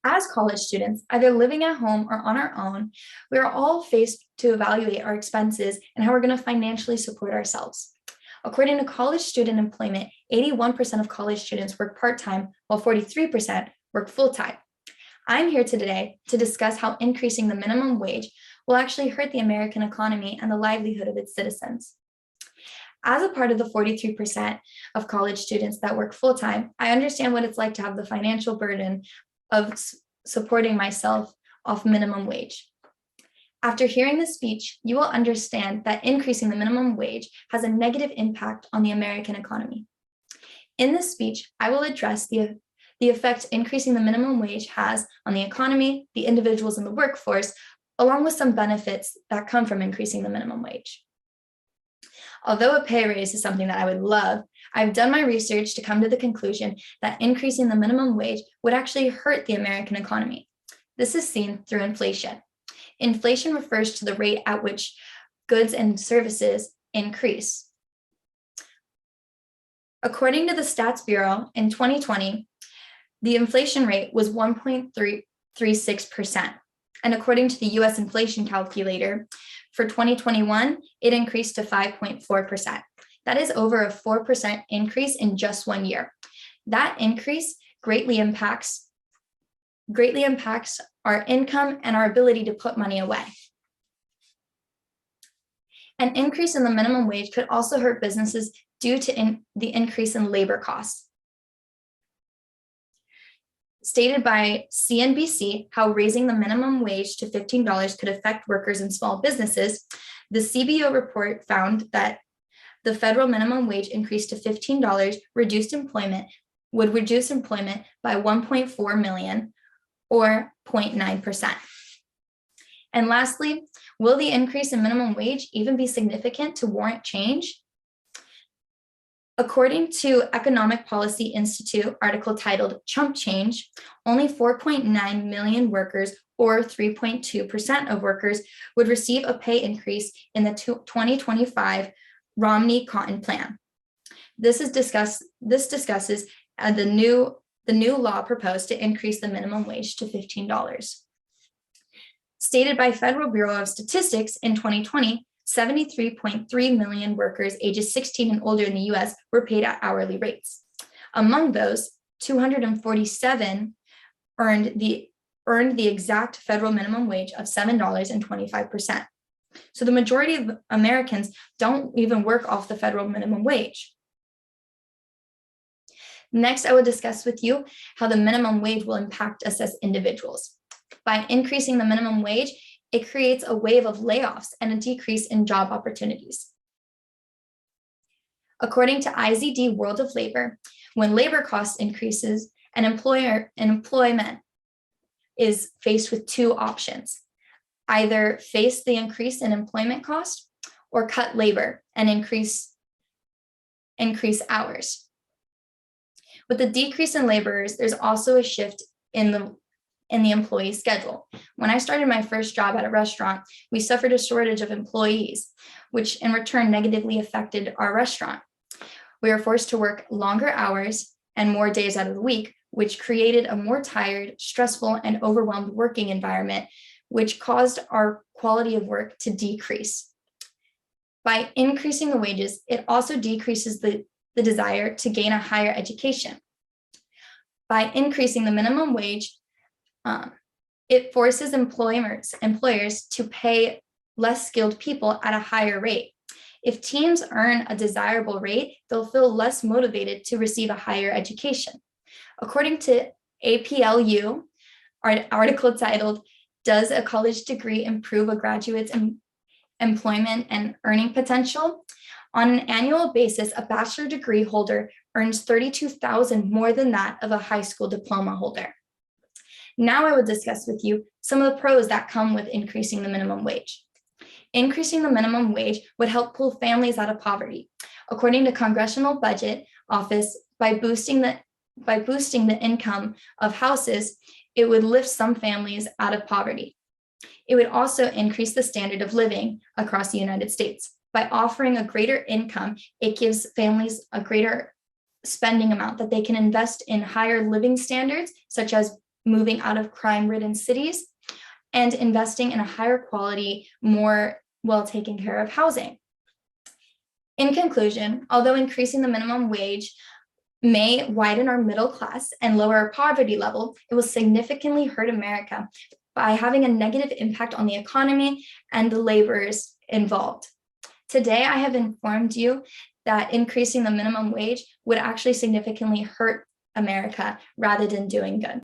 As college students, either living at home or on our own, we are all faced to evaluate our expenses and how we're going to financially support ourselves. According to college student employment, 81% of college students work part-time, while 43% work full-time. I'm here today to discuss how increasing the minimum wage will actually hurt the American economy and the livelihood of its citizens. As a part of the 43% of college students that work full-time, I understand what it's like to have the financial burden of supporting myself off minimum wage. After hearing this speech, you will understand that increasing the minimum wage has a negative impact on the American economy. In this speech, I will address the effect increasing the minimum wage has on the economy, the individuals in the workforce, along with some benefits that come from increasing the minimum wage. Although a pay raise is something that I would love, I've done my research to come to the conclusion that increasing the minimum wage would actually hurt the American economy. This is seen through inflation. Inflation refers to the rate at which goods and services increase. According to the Stats Bureau, in 2020, the inflation rate was 1.36%. And according to the US inflation calculator, for 2021, it increased to 5.4%. That is over a 4% increase in just 1 year. That increase greatly impacts our income and our ability to put money away. An increase in the minimum wage could also hurt businesses due to the increase in labor costs. Stated by CNBC how raising the minimum wage to $15 could affect workers in small businesses, the CBO report found that the federal minimum wage increase to $15 would reduce employment by 1.4 million or 0.9%. And lastly, will the increase in minimum wage even be significant to warrant change? According to Economic Policy Institute article titled Chump Change, only 4.9 million workers or 3.2% of workers would receive a pay increase in the 2025 Romney-Cotton plan. This discusses the new law proposed to increase the minimum wage to $15. Stated by Federal Bureau of Statistics in 2020, 73.3 million workers ages 16 and older in the US were paid at hourly rates. Among those, 247 earned the exact federal minimum wage of $7.25. So the majority of Americans don't even work off the federal minimum wage. Next, I will discuss with you how the minimum wage will impact us as individuals. By increasing the minimum wage, it creates a wave of layoffs and a decrease in job opportunities. According to IZD World of Labor, when labor costs increases, an employment is faced with two options: either face the increase in employment cost or cut labor and increase hours. With the decrease in laborers, there's also a shift in the employee schedule. When I started my first job at a restaurant, we suffered a shortage of employees, which in return negatively affected our restaurant. We were forced to work longer hours and more days out of the week, which created a more tired, stressful, and overwhelmed working environment, which caused our quality of work to decrease. By increasing the wages, it also decreases the desire to gain a higher education. By increasing the minimum wage, it forces employers to pay less skilled people at a higher rate. If teens earn a desirable rate, they'll feel less motivated to receive a higher education. According to APLU, an article titled, "Does a College Degree Improve a Graduate's Employment and Earning Potential?" On an annual basis, a bachelor degree holder earns $32,000 more than that of a high school diploma holder. Now I will discuss with you some of the pros that come with increasing the minimum wage. Increasing the minimum wage would help pull families out of poverty. According to Congressional Budget Office, by boosting the income of houses, it would lift some families out of poverty. It would also increase the standard of living across the United States. By offering a greater income, it gives families a greater spending amount that they can invest in higher living standards, such as moving out of crime-ridden cities, and investing in a higher quality, more well taken care of housing. In conclusion, although increasing the minimum wage may widen our middle class and lower our poverty level, it will significantly hurt America by having a negative impact on the economy and the laborers involved. Today, I have informed you that increasing the minimum wage would actually significantly hurt America rather than doing good.